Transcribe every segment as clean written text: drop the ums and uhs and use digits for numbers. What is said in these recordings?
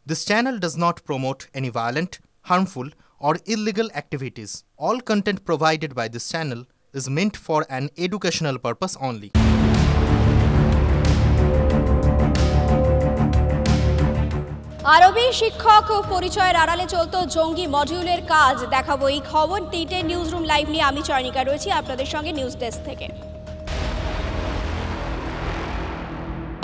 This channel does not promote any violent, harmful, or illegal activities. All content provided by this channel is meant for an educational purpose only. আরবি শিক্ষক পরিচয়ের আড়ালে চলতো জঙ্গি মডিউলের কাজ দেখাবো এই খবর। তিনটে নিউজ রুম লাইভ নিয়ে আমি চয়নিকা রয়েছি আপনাদের সঙ্গে নিউজ ডেস্ক থেকে।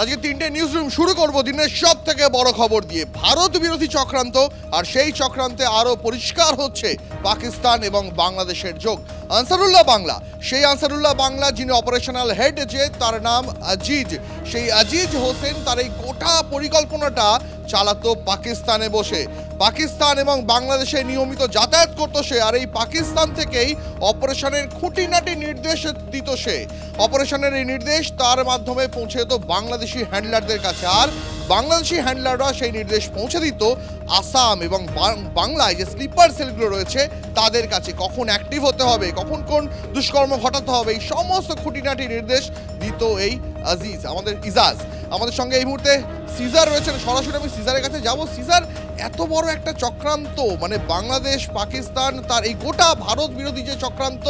আজকে তিনটে নিউজ রুম শুরু করব দিনের সব থেকে বড় খবর দিয়ে, ভারত বিরোধী চক্রান্ত। আর সেই চক্রান্তে আরো পরিষ্কার হচ্ছে পাকিস্তান এবং বাংলাদেশের যোগ। আনসারুল্লাহ বাংলা, সেই আনসারুল্লাহ বাংলা যিনি অপারেশনাল হেড, যে তার নাম আজিজ, সেই আজিজ হোসেন তার এই গোটা পরিকল্পনাটা চালাতো পাকিস্তানে বসে। পাকিস্তান এবং বাংলাদেশে নিয়মিত যাতায়াত করতো সে, আর এই পাকিস্তান থেকেই অপারেশনের খুঁটিনাটি নির্দেশ দিত সে। অপারেশনের এই নির্দেশ তার মাধ্যমে পৌঁছে যেত বাংলাদেশি হ্যান্ডলারদের কাছে, আর বাংলাদেশি হ্যান্ডলাররা সেই নির্দেশ পৌঁছে দিত আসাম এবং বাংলায় যে স্লিপার সেলগুলো রয়েছে তাদের কাছে। কখন অ্যাক্টিভ হতে হবে, কখন কোন দুষ্কর্ম ঘটাতে হবে, এই সমস্ত খুঁটিনাটি নির্দেশ দিত এই আজিজ। আমাদের ইজাজ আমাদের সঙ্গে এই মুহূর্তে সিজার রয়েছেন, সরাসরি আমি সিজারের কাছে যাব। সিজার, এত বড় একটা চক্রান্ত, মানে বাংলাদেশ পাকিস্তান তার এই গোটা ভারত বিরোধী যে চক্রান্ত,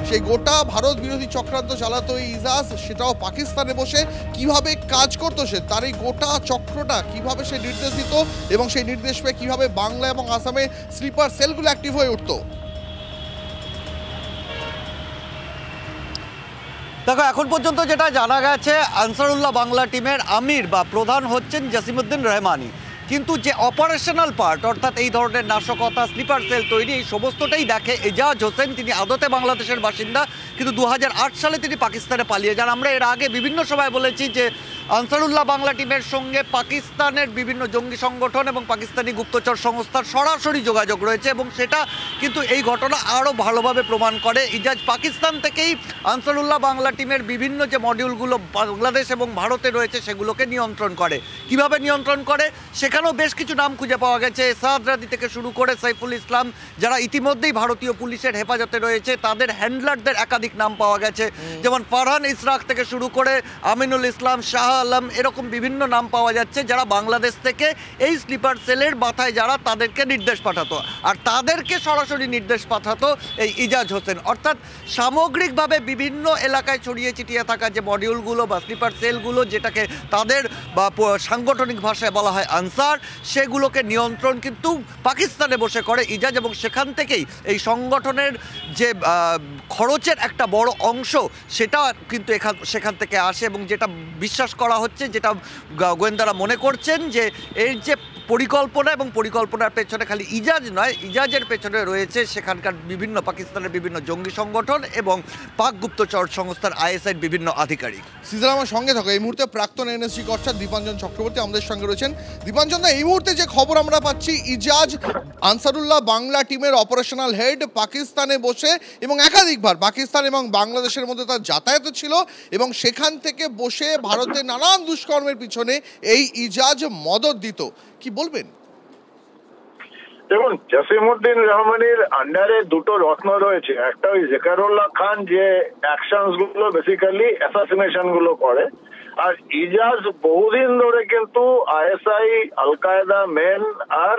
সেই গোটা ভারত বিরোধী চক্রান্ত চালাতো এই ইজাজ, সেটাও পাকিস্তানে বসে কিভাবে কাজ করতো সে, তার এই গোটা চক্রটা কিভাবে সে নির্দেশ দিত এবং সেই নির্দেশ পেয়ে কিভাবে বাংলা এবং আসামে স্লিপার সেলগুলো অ্যাক্টিভ হয়ে উঠতো। দেখো, এখন পর্যন্ত যেটা জানা গেছে, আনসারুল্লাহ বাংলা টিমের আমির বা প্রধান হচ্ছেন জসিমউদ্দিন রহমানি, কিন্তু যে অপারেশনাল পার্ট অর্থাৎ এই ধরনের নাশকতা, স্লিপার সেল তৈরি, এই সমস্তটাই দেখে এজাজ হোসেন। তিনি আদতে বাংলাদেশের বাসিন্দা, কিন্তু 2008 সালে তিনি পাকিস্তানে পালিয়ে যান। আমরা এর আগে বিভিন্ন সময় বলেছি যে আনসারুল্লাহ বাংলা টিমের সঙ্গে পাকিস্তানের বিভিন্ন জঙ্গি সংগঠন এবং পাকিস্তানি গুপ্তচর সংস্থার সরাসরি যোগাযোগ রয়েছে, এবং সেটা কিন্তু এই ঘটনা আরও ভালোভাবে প্রমাণ করে। ইজাজ পাকিস্তান থেকেই আনসারুল্লাহ বাংলা টিমের বিভিন্ন যে মডিউলগুলো বাংলাদেশ এবং ভারতে রয়েছে সেগুলোকে নিয়ন্ত্রণ করে। কিভাবে নিয়ন্ত্রণ করে সেখানেও বেশ কিছু নাম খুঁজে পাওয়া গেছে। সাদ রাদি থেকে শুরু করে সাইফুল ইসলাম, যারা ইতিমধ্যেই ভারতীয় পুলিশের হেফাজতে রয়েছে, তাদের হ্যান্ডলারদের একাধিক নাম পাওয়া গেছে, যেমন ফারহান ইসরাক থেকে শুরু করে আমিনুল ইসলাম, শাহ আলম, এরকম বিভিন্ন নাম পাওয়া যাচ্ছে যারা বাংলাদেশ থেকে এই স্লিপার সেলের মাথায় যারা, তাদেরকে নির্দেশ পাঠাতো, আর তাদেরকে সরাসরি নির্দেশ পাঠাতো এই ইজাজ হোসেন। অর্থাৎ সামগ্রিকভাবে বিভিন্ন এলাকায় ছড়িয়ে ছিটিয়ে থাকা যে মডিউলগুলো বা স্লিপার সেলগুলো, যেটাকে তাদের বা সাংগঠনিক ভাষায় বলা হয় আনসার, সেগুলোকে নিয়ন্ত্রণ কিন্তু পাকিস্তানে বসে করে ইজাজ, এবং সেখান থেকেই এই সংগঠনের যে খরচের একটা বড় অংশ সেটা কিন্তু সেখান থেকে আসে, এবং যেটা বিশ্বাস করা হচ্ছে, যেটা গোয়েন্দারা মনে করছেন, যে এর যে পরিকল্পনা এবং পরিকল্পনার পেছনে খালি ইজাজ নয়, ইজাজের পেছনে রয়েছে সেখানকার বিভিন্ন পাকিস্তানের বিভিন্ন জঙ্গি সংগঠন এবং পাক গুপ্তচর সংস্থার আইএসআইয়ের বিভিন্ন আধিকারিক। সিজার, আমার সঙ্গে থাকো এই মুহূর্তে প্রাক্তন এনএসজি কর্তা দীপাঞ্জন চক্রবর্তী আমাদের সঙ্গে রয়েছেন। দীপাঞ্জন দা, এই মুহূর্তে যে খবর আমরা পাচ্ছি, ইজাজ আনসারুল্লাহ বাংলা টিমের অপারেশনাল হেড পাকিস্তানে বসে, এবং একাধিকবার পাকিস্তান এবং বাংলাদেশের মধ্যে তার যাতায়াত ছিল, এবং সেখান থেকে বসে ভারতের নানান দুষ্কর্মের পিছনে এই ইজাজ মদত দিত। কি বলবেন? দেখুন, জসিমউদ্দিন রহমানের আন্ডারে দুটো রত্ন রয়েছে। একটা ওই জেকারুল্লাহ খান, যে অ্যাকশনস গুলো বেসিক্যালি অ্যাসাসিনেশন গুলো করে, আর ইজাজ বহুদিন ধরে কিন্তু আইএসআই, আল কায়দা মেন আর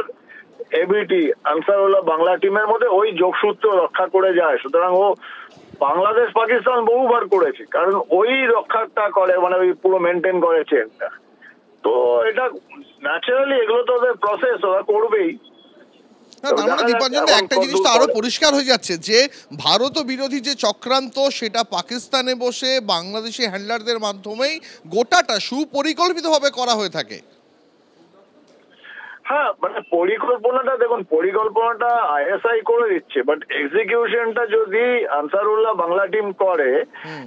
এবিটি আনসারুল্লাহ বাংলা টিমের মধ্যে ওই যোগসূত্র রক্ষা করে যায়। সুতরাং ও বাংলাদেশ পাকিস্তান বহুবার করেছে, কারণ ওই রক্ষাটা করে, মানে ওই পুরো মেনটেন করে চেনটা। তো এটা ন্যাচারালি, এগুলো তো ওদের প্রসেস, ওরা করবেই। একটা জিনিস তো আরো পরিষ্কার হয়ে যাচ্ছে যে ভারত বিরোধী যে চক্রান্ত, সেটা পাকিস্তানে বসে বাংলাদেশি হ্যান্ডলারদের মাধ্যমেই গোটাটা সুপরিকল্পিতভাবে করা হয়ে থাকে। হ্যাঁ, মানে পরিকল্পনাটা, দেখুন, পরিকল্পনাটা আইএসআই করে দিচ্ছে, বাট এক্সিকিউশনটা যদি আনসারুল্লাহ বাংলা টিম করে,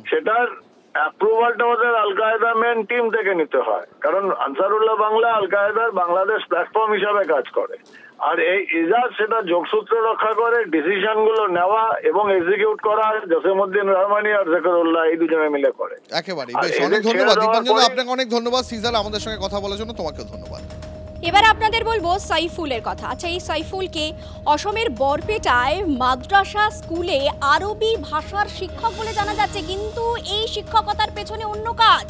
সেটার অ্যাপ্রুভালটা ওদের আল কায়দা মেন টিম থেকে নিতে হয়, কারণ আনসারুল্লাহ বাংলা আল কায়দার বাংলাদেশ প্ল্যাটফর্ম হিসাবে কাজ করে, আর এই ইজাজ সেটা যোগসূত্র রক্ষা করে, ডিসিশন গুলো নেওয়া এবং এক্সিকিউট করা জসিমউদ্দিন রহমানি আর জাকারুল্লাহ এই দুজনে মিলে করে। একেবারে বেশ, অনেক ধন্যবাদ দীপাঞ্জন, আপনাকে অনেক ধন্যবাদ। সিজার, আমাদের সঙ্গে কথা বলার জন্য তোমাকেও ধন্যবাদ। এবার আপনাদের বলবো সাইফুলের কথা। আচ্ছা, এই সাইফুলকে অসমের বরপেটায় মাদ্রাসা স্কুলে আরবি ভাষার শিক্ষক বলে জানা যাচ্ছে, কিন্তু এই শিক্ষকতার পেছনে অন্য কাজ।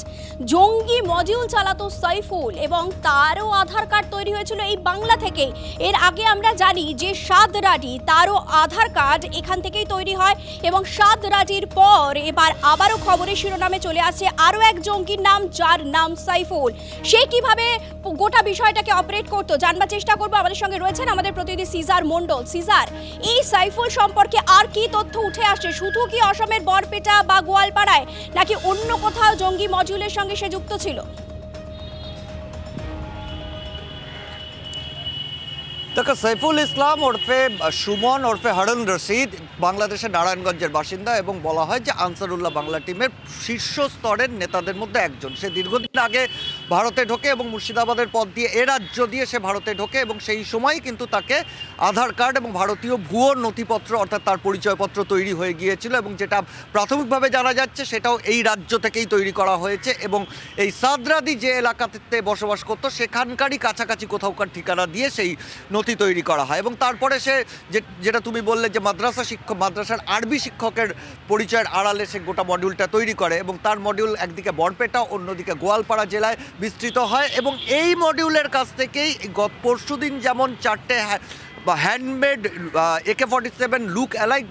জঙ্গি মডিউল চালাতো সাইফুল এবং তারও আধার কার্ড তৈরি হয়েছিল এই বাংলা থেকে। এর আগে আমরা জানি যে সাদরাডি, তারও আধার কার্ড এখান থেকেই তৈরি হয় এবং সাদরাডির পর এবার আবারও খবরের শিরোনামে চলে আসছে আরও এক জঙ্গির নাম, যার নাম সাইফুল। সে কিভাবে গোটা বিষয়টাকে অপারেট করতো জানবার চেষ্টা করবো। আমাদের সঙ্গে রয়েছেন আমাদের প্রতিনিধি সিজার মন্ডল। সিজার, এই সাইফুল সম্পর্কে আর কি তথ্য উঠে আসছে? শুধু কি অসমের বরপেটা বা গোয়ালপাড়ায়, নাকি অন্য কোথাও জঙ্গি মডিউলের সঙ্গে সে যুক্ত ছিল? দেখো, সাইফুল ইসলাম ওরফে সুমন ওরফে হারুন রশিদ বাংলাদেশের নারায়ণগঞ্জের বাসিন্দা এবং বলা হয় যে আনসারুল্লাহ বাংলা টিমের শীর্ষ স্তরের নেতাদের মধ্যে একজন। সে দীর্ঘদিন আগে ভারতে ঢোকে এবং মুর্শিদাবাদের পথ দিয়ে এ রাজ্য দিয়ে সে ভারতে ঢোকে এবং সেই সময় কিন্তু তাকে আধার কার্ড এবং ভারতীয় ভুয়ো নথিপত্র অর্থাৎ তার পরিচয়পত্র তৈরি হয়ে গিয়েছিল এবং যেটা প্রাথমিকভাবে জানা যাচ্ছে সেটাও এই রাজ্য থেকেই তৈরি করা হয়েছে এবং এই সাদরাদি যে এলাকাতে বসবাস করতো সেখানকারই কাছাকাছি কোথাওকার ঠিকানা দিয়ে সেই নথি তৈরি করা হয় এবং তারপরে সে যেটা তুমি বললে যে মাদ্রাসার আরবি শিক্ষকের পরিচয়ের আড়ালে সে গোটা মডিউলটা তৈরি করে এবং তার মডিউল একদিকে বরপেটা অন্যদিকে গোয়ালপাড়া জেলায় বিস্তৃত হয় এবং এই মডিউলের কাছ থেকেই গত পরশুদিন যেমন 4টে বা handmade AK-47 look alike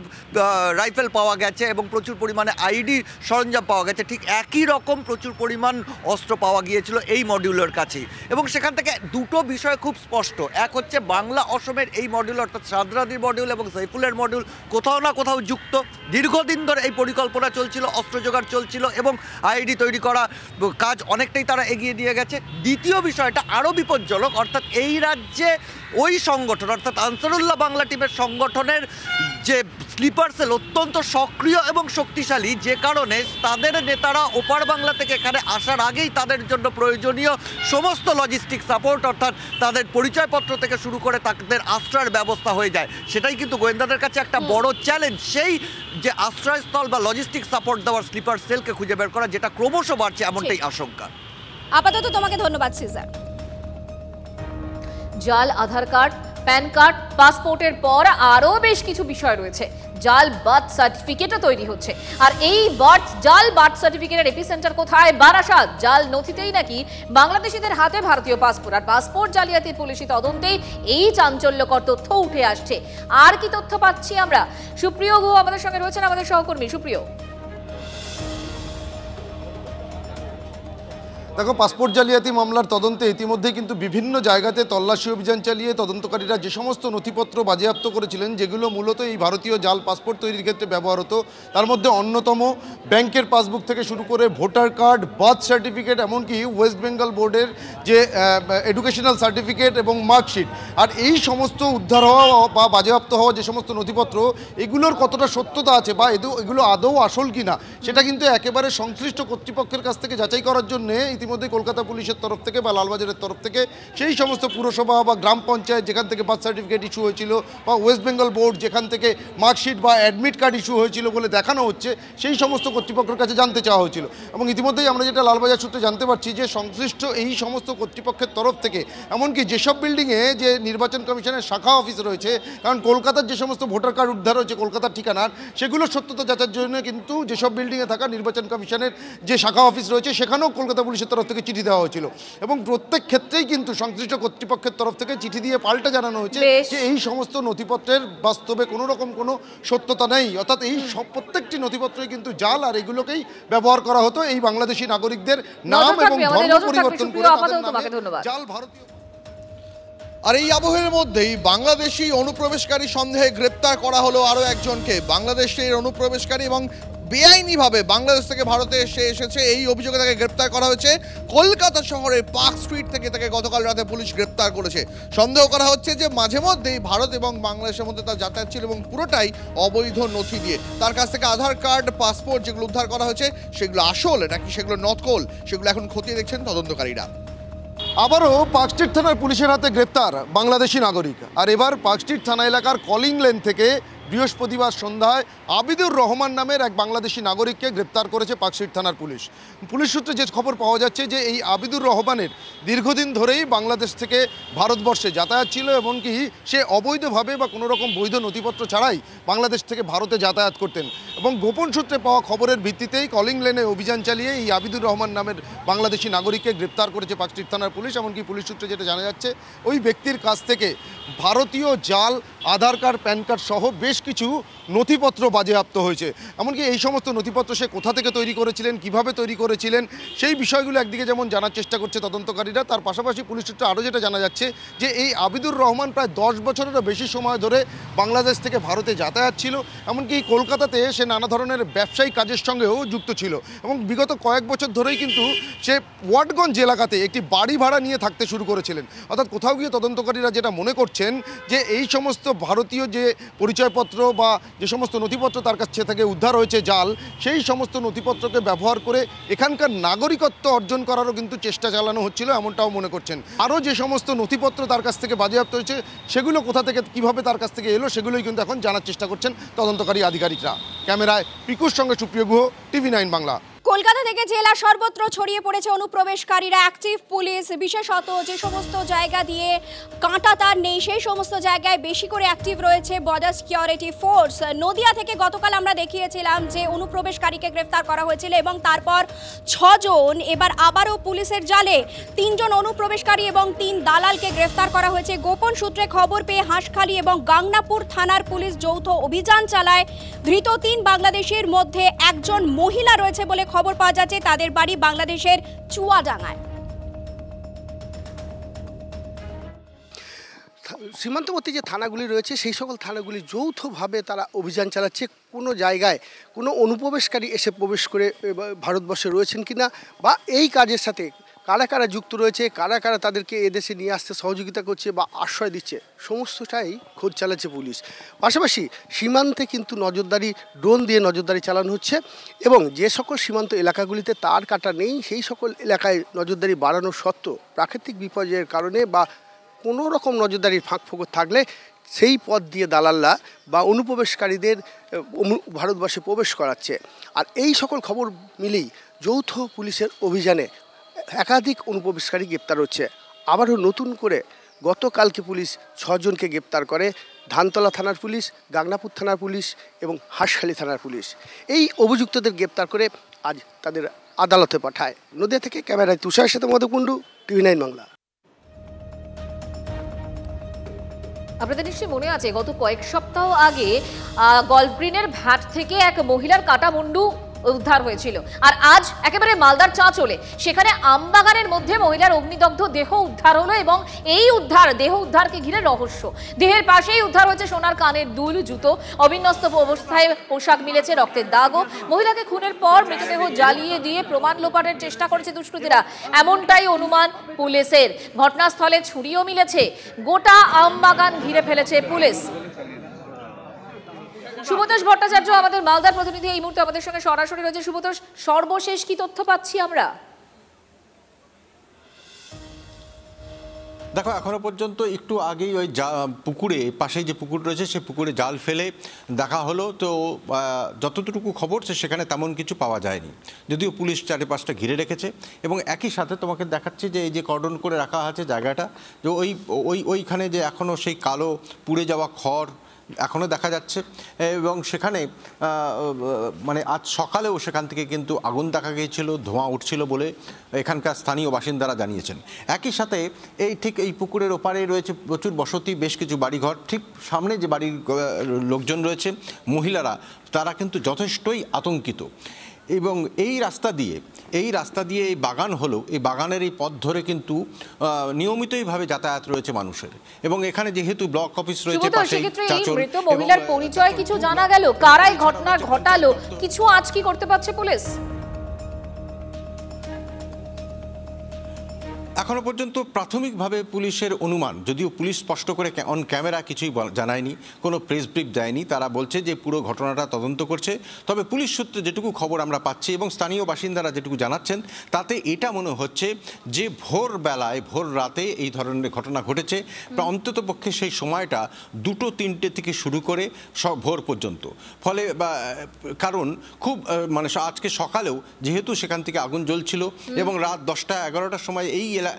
rifle পাওয়া গেছে এবং প্রচুর পরিমাণে আইডি সরঞ্জাম পাওয়া গেছে, ঠিক একই রকম প্রচুর পরিমাণ অস্ত্র পাওয়া গিয়েছিল এই মডিউলের কাছেই এবং সেখান থেকে দুটো বিষয় খুব স্পষ্ট। এক হচ্ছে বাংলা অসমের এই মডিউল অর্থাৎ সাদরাদির মডিউল এবং সাইফুলের মডিউল কোথাও না কোথাও যুক্ত। দীর্ঘদিন ধরে এই পরিকল্পনা চলছিল, অস্ত্র জোগাড় চলছিল এবং আইডি তৈরি করা কাজ অনেকটাই তারা এগিয়ে দিয়ে গেছে। দ্বিতীয় বিষয়টা আরও বিপজ্জনক, অর্থাৎ এই রাজ্যে ওই সংগঠন অর্থাৎ আনসারুল্লাহ বাংলা টিমের সংগঠনের যে স্লিপার সেল অত্যন্ত সক্রিয় এবং শক্তিশালী, যে কারণে তাদের নেতারা ওপার বাংলা থেকে এখানে আসার আগেই তাদের জন্য প্রয়োজনীয় সমস্ত লজিস্টিক সাপোর্ট অর্থাৎ তাদের পরিচয়পত্র থেকে শুরু করে তাদের আশ্রয়ের ব্যবস্থা হয়ে যায়। সেটাই কিন্তু গোয়েন্দাদের কাছে একটা বড় চ্যালেঞ্জ, সেই যে আশ্রয়স্থল বা লজিস্টিক সাপোর্ট দেওয়ার স্লিপার সেলকে খুঁজে বের করা, যেটা ক্রমশ বাড়ছে এমনটাই আশঙ্কা। আপাতত তোমাকে ধন্যবাদ সিজার। জাল আধার কার্ড, প্যান কার্ড, পাসপোর্টের পর আরও বেশ কিছু বিষয় রয়েছে। জাল বার্থ সার্টিফিকেটও তৈরি হচ্ছে আর এই জাল বার্থ সার্টিফিকেটের এপিসেন্টার কোথায়? বারাসাত। জাল নথিতেই নাকি বাংলাদেশিদের হাতে ভারতীয় পাসপোর্ট আর পাসপোর্ট জালিয়াতির পুলিশি তদন্তেই এই চাঞ্চল্যকর তথ্য উঠে আসছে। আর কি তথ্য পাচ্ছি আমরা? সুপ্রিয় গুহ আমাদের সঙ্গে রয়েছেন, আমাদের সহকর্মী। সুপ্রিয়, দেখো, পাসপোর্ট জালিয়াতি মামলার তদন্তে ইতিমধ্যে কিন্তু বিভিন্ন জায়গাতে তল্লাশি অভিযান চালিয়ে তদন্তকারীরা যে সমস্ত নথিপত্র বাজেয়াপ্ত করেছিলেন যেগুলো মূলত এই ভারতীয় জাল পাসপোর্ট তৈরির ক্ষেত্রে ব্যবহার হতো, তার মধ্যে অন্যতম ব্যাংকের পাসবুক থেকে শুরু করে ভোটার কার্ড, বার্থ সার্টিফিকেট, এমনকি ওয়েস্ট বেঙ্গল বোর্ডের যে এডুকেশনাল সার্টিফিকেট এবং মার্কশিট। আর এই সমস্ত উদ্ধার হওয়া বা বাজেয়াপ্ত হওয়া যে সমস্ত নথিপত্র, এগুলোর কতটা সত্যতা আছে বা এগুলো আদৌ আসল কিনা সেটা কিন্তু একেবারে সংশ্লিষ্ট কর্তৃপক্ষের কাছ থেকে যাচাই করার জন্যে ইতিমধ্যে কলকাতা পুলিশের তরফ থেকে বা লালবাজারের তরফ থেকে সেই সমস্ত পুরসভা বা গ্রাম পঞ্চায়েত যেখান থেকে বার্থ সার্টিফিকেট ইস্যু হয়েছিল বা ওয়েস্ট বেঙ্গল বোর্ড যেখান থেকে মার্কশিট বা অ্যাডমিট কার্ড ইস্যু হয়েছিল বলে দেখানো হচ্ছে, সেই সমস্ত কর্তৃপক্ষের কাছে জানতে চাওয়া হয়েছিল। এবং ইতিমধ্যেই আমরা যেটা লালবাজার সূত্রে জানতে পারছি যে সংশ্লিষ্ট এই সমস্ত কর্তৃপক্ষের তরফ থেকে এমনকি যেসব বিল্ডিংয়ে যে নির্বাচন কমিশনের শাখা অফিস রয়েছে, কারণ কলকাতার যে সমস্ত ভোটার কার্ড উদ্ধার হয়েছে কলকাতার ঠিকানার, সেগুলোর সত্যতা যাচার জন্য কিন্তু যেসব বিল্ডিংয়ে থাকা নির্বাচন কমিশনের যে শাখা অফিস রয়েছে সেখানেও কলকাতা পুলিশের তরফ থেকে চিঠি দেওয়া হয়েছিল এবং প্রত্যেক ক্ষেত্রেই কিন্তু সংশ্লিষ্ট কর্তৃপক্ষের তরফ থেকে চিঠি দিয়ে পাল্টা জানানো হয়েছে যে এই সমস্ত নথিপত্রের বাস্তবে কোনো রকম কোনো সত্যতা নেই, অর্থাৎ এই প্রত্যেকটি নথিপত্রই কিন্তু জাল আর এগুলোকেই ব্যবহার করা হতো এই বাংলাদেশি নাগরিকদের নাম এবং ধর্ম পরিবর্তন করে জাল ভারতীয়। আর এই আবহের মধ্যেই বাংলাদেশি অনুপ্রবেশকারী সন্দেহে গ্রেপ্তার করা হলো আরও একজনকে। বাংলাদেশের অনুপ্রবেশকারী এবং বেআইনিভাবে বাংলাদেশ থেকে ভারতে এসেছে এই অভিযোগে তাকে গ্রেপ্তার করা হয়েছে। কলকাতা শহরের পার্ক স্ট্রিট থেকে তাকে গতকাল রাতে পুলিশ গ্রেপ্তার করেছে। সন্দেহ করা হচ্ছে যে মাঝে মধ্যেই ভারত এবং বাংলাদেশের মধ্যে তার যাতায়াত ছিল এবং পুরোটাই অবৈধ নথি দিয়ে। তার কাছ থেকে আধার কার্ড, পাসপোর্ট যেগুলো উদ্ধার করা হয়েছে সেগুলো আসল নাকি সেগুলো নকল, সেগুলো এখন খতিয়ে দেখছেন তদন্তকারীরা। আবারও পার্ক স্ট্রিট থানার পুলিশের হাতে গ্রেপ্তার বাংলাদেশি নাগরিক। আর এবার পার্ক স্ট্রিট থানা এলাকার কলিং লেন থেকে বৃহস্পতিবার সন্ধ্যায় আবিদুর রহমান নামের এক বাংলাদেশি নাগরিককে গ্রেপ্তার করেছে পার্কশিট থানার পুলিশ। পুলিশ সূত্রে যে খবর পাওয়া যাচ্ছে যে এই আবিদুর রহমানের দীর্ঘদিন ধরেই বাংলাদেশ থেকে ভারতবর্ষে যাতায়াত ছিল, এমনকি সে অবৈধভাবে বা কোনো রকম বৈধ নথিপত্র ছাড়াই বাংলাদেশ থেকে ভারতে যাতায়াত করতেন। এবং গোপন সূত্রে পাওয়া খবরের ভিত্তিতেই কলিং লেনে অভিযান চালিয়ে এই আবিদুর রহমান নামের বাংলাদেশি নাগরিককে গ্রেপ্তার করেছে পার্কশিট থানার পুলিশ। এমনকি পুলিশ সূত্রে যেটা জানা যাচ্ছে, ওই ব্যক্তির কাছ থেকে ভারতীয় জাল আধার কার্ড, প্যান কার্ড সহ বেশ কিছু নথিপত্র বাজেয়াপ্ত হয়েছে। এমনকি এই সমস্ত নথিপত্র সে কোথা থেকে তৈরি করেছিলেন, কিভাবে তৈরি করেছিলেন, সেই বিষয়গুলো একদিকে যেমন জানার চেষ্টা করছে তদন্তকারীরা, তার পাশাপাশি পুলিশ সূত্রে আরও যেটা জানা যাচ্ছে যে এই আবিদুর রহমান প্রায় 10 বছরেরও বেশি সময় ধরে বাংলাদেশ থেকে ভারতে যাতায়াত ছিল। এমনকি কলকাতাতে সে নানা ধরনের ব্যবসায়িক কাজের সঙ্গেও যুক্ত ছিল এবং বিগত কয়েক বছর ধরেই কিন্তু সে ওয়াটগঞ্জ এলাকাতে একটি বাড়ি ভাড়া নিয়ে থাকতে শুরু করেছিলেন। অর্থাৎ কোথাও গিয়ে তদন্তকারীরা যেটা মনে করছেন যে এই সমস্ত ভারতীয় যে পরিচয়পত্র বা যে সমস্ত নথিপত্র তার কাছ থেকে উদ্ধার হয়েছে জাল, সেই সমস্ত নথিপত্রকে ব্যবহার করে এখানকার নাগরিকত্ব অর্জন করারও কিন্তু চেষ্টা চালানো হচ্ছিল, এমনটাও মনে করছেন। আরও যে সমস্ত নথিপত্র তার কাছ থেকে বাজেয়াপ্ত হয়েছে সেগুলো কোথা থেকে কিভাবে তার কাছ থেকে এলো সেগুলোই কিন্তু এখন জানার চেষ্টা করছেন তদন্তকারী আধিকারিকরা। ক্যামেরায় পিকুর সঙ্গে সুপ্রিয় গুহ, TV9 বাংলা। কলকাতা থেকে জেলা সর্বত্র ছড়িয়ে পড়েছে অনুপ্রবেশকারীরা। অ্যাক্টিভ পুলিশ, বিশেষত যে সমস্ত জায়গা দিয়ে কাঁটা তার নেই সেই সমস্ত জায়গায় বেশি করে অ্যাক্টিভ রয়েছে বর্ডার সিকিউরিটি ফোর্স। নদিয়া থেকে গতকাল আমরা দেখিয়েছিলাম যে অনুপ্রবেশকারীকে গ্রেফতার করা হয়েছিল এবং তারপর 6 জন, এবার আবারও পুলিশের জালে 3 জন অনুপ্রবেশকারী এবং 3 দালালকে গ্রেফতার করা হয়েছে। গোপন সূত্রে খবর পেয়ে হাঁসখালি এবং গাংনাপুর থানার পুলিশ যৌথ অভিযান চালায়। ধৃত 3 বাংলাদেশের মধ্যে একজন মহিলা রয়েছে বলে খবর পাওয়া যাচ্ছে, তাদের বাড়ি বাংলাদেশের চুয়াডাঙ্গায়। সীমান্তবর্তী যে থানাগুলি রয়েছে সেই সকল থানাগুলি যৌথভাবে তারা অভিযান চালাচ্ছে কোনো জায়গায় কোনো অনুপ্রবেশকারী এসে প্রবেশ করে ভারতবর্ষে রয়েছেন কিনা বা এই কাজের সাথে কারা কারা যুক্ত রয়েছে, কারা কারা তাদেরকে এদেশে নিয়ে আসতে সহযোগিতা করছে বা আশ্রয় দিচ্ছে, সমস্তটাই খোঁজ চালাচ্ছে পুলিশ। পাশাপাশি সীমান্তে কিন্তু নজরদারি, ড্রোন দিয়ে নজরদারি চালানো হচ্ছে এবং যে সকল সীমান্ত এলাকাগুলিতে তার কাটা নেই সেই সকল এলাকায় নজরদারি বাড়ানো সত্ত্বেও প্রাকৃতিক বিপর্যয়ের কারণে বা কোনো রকম নজরদারির ফাঁকফোকর থাকলে সেই পথ দিয়ে দালালরা বা অনুপ্রবেশকারীদের ভারতবর্ষে প্রবেশ করাচ্ছে। আর এই সকল খবর মিলেই যৌথ পুলিশের অভিযানে একাধিক অনুপ্রবেশকারী গ্রেপ্তার হচ্ছে। আবারও নতুন করে গতকালকে পুলিশ 6 জনকে গ্রেপ্তার করে, ধানতলা থানার পুলিশ, গাংনাপুর থানার পুলিশ এবং হাঁসখালি থানার পুলিশ। এই অভিযুক্তদের গ্রেপ্তার করে আজ তাদের আদালতে পাঠায়। নদিয়া থেকে ক্যামেরায় তুষারের সাথে মধুকুণ্ডু, TV9 বাংলা। আপনাদের নিশ্চয়ই মনে আছে গত কয়েক সপ্তাহ আগে গল্ফ গ্রিনের ভ্যাট থেকে এক মহিলার কাটা মুন্ডু উদ্ধার হয়েছিল, আর আজ একেবারে মালদার চাঁচলে সেখানে আমবাগানের মধ্যে মহিলার অগ্নিদগ্ধ দেহ উদ্ধার হলো এবং এই দেহ উদ্ধারকে ঘিরে রহস্য। দেহের পাশেই উদ্ধার হয়েছে সোনার কানের দুল, জুতো, অবিন্যস্ত অবস্থায় পোশাক মিলেছে, রক্তের দাগও। মহিলাকে খুনের পর মৃতদেহ জ্বালিয়ে দিয়ে প্রমাণ লোপাটের চেষ্টা করেছে দুষ্কৃতীরা, এমনটাই অনুমান পুলিশের। ঘটনাস্থলে ছুরিও মিলেছে। গোটা আমবাগান ঘিরে ফেলেছে পুলিশ। শুভতোষ ভট্টাচার্য আমাদের মালদার প্রতিনিধি এই মুহূর্তে আমাদের সঙ্গে সরাসরি রয়েছে। শুভতোষ, সর্বশেষ কি তথ্য পাচ্ছি আমরা? দেখো, এখনো পর্যন্ত একটু আগেই ওই পুকুরে, পাশেই যে পুকুর রয়েছে সে পুকুরে জাল ফেলে দেখা হলো, তো যতটুকু খবর সেখানে তেমন কিছু পাওয়া যায়নি, যদিও পুলিশ চারিপাশটা ঘিরে রেখেছে। এবং একই সাথে তোমাকে দেখাচ্ছি যে এই যে কর্ডন করে রাখা আছে জায়গাটা, যে ওইখানে যে এখনও সেই কালো পুড়ে যাওয়া খড় এখনও দেখা যাচ্ছে এবং সেখানে মানে আজ সকালেও সেখান থেকে কিন্তু আগুন দেখা গিয়েছিল, ধোঁয়া উঠছিল বলে এখানকার স্থানীয় বাসিন্দারা জানিয়েছেন। একই সাথে ঠিক এই পুকুরের ওপারে রয়েছে প্রচুর বসতি, বেশ কিছু বাড়িঘর। ঠিক সামনে যে বাড়ির লোকজন রয়েছে, মহিলারা, তারা কিন্তু যথেষ্টই আতঙ্কিত। এবং এই রাস্তা দিয়ে এই বাগান হলো, এই বাগানের এই পথ ধরে কিন্তু নিয়মিতভাবে যাতায়াত রয়েছে মানুষের। এবং এখানে যেহেতু ব্লক অফিস রয়েছে পাশেই, মৃত মহিলার পরিচয় কিছু জানা গেল? কারাই ঘটনা ঘটালো কিছু আজ কি করতে পারছে পুলিশ? এখনো পর্যন্ত প্রাথমিকভাবে পুলিশের অনুমান, যদিও পুলিশ স্পষ্ট করে অন ক্যামেরা কিছুই জানায়নি, কোনো প্রেস ব্রিফ দেয়নি, তারা বলছে যে পুরো ঘটনাটা তদন্ত করছে। তবে পুলিশ সূত্রে যেটুকু খবর আমরা পাচ্ছি এবং স্থানীয় বাসিন্দারা যেটুকু জানাচ্ছেন, তাতে এটা মনে হচ্ছে যে ভোরবেলায়, ভোর রাতে এই ধরনের ঘটনা ঘটেছে। অন্তত পক্ষে সেই সময়টা 2-3টে থেকে শুরু করে ভোর পর্যন্ত। ফলে কারণ খুব মানে আজকে সকালেও যেহেতু সেখান থেকে আগুন জ্বলছিল এবং রাত 10টা-11টার সময়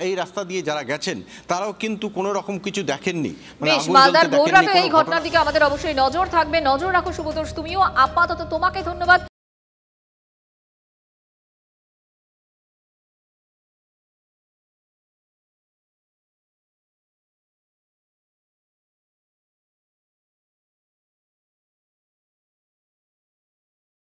এই রাস্তা দিয়ে যারা গেছেন তারাও কিন্তু কোনো রকম কিছু দেখেননি। এই ঘটনার দিকে আমাদের অবশ্যই নজর থাকবে। নজর রাখো সুবোধ, তুমিও। আপাতত তোমাকে ধন্যবাদ।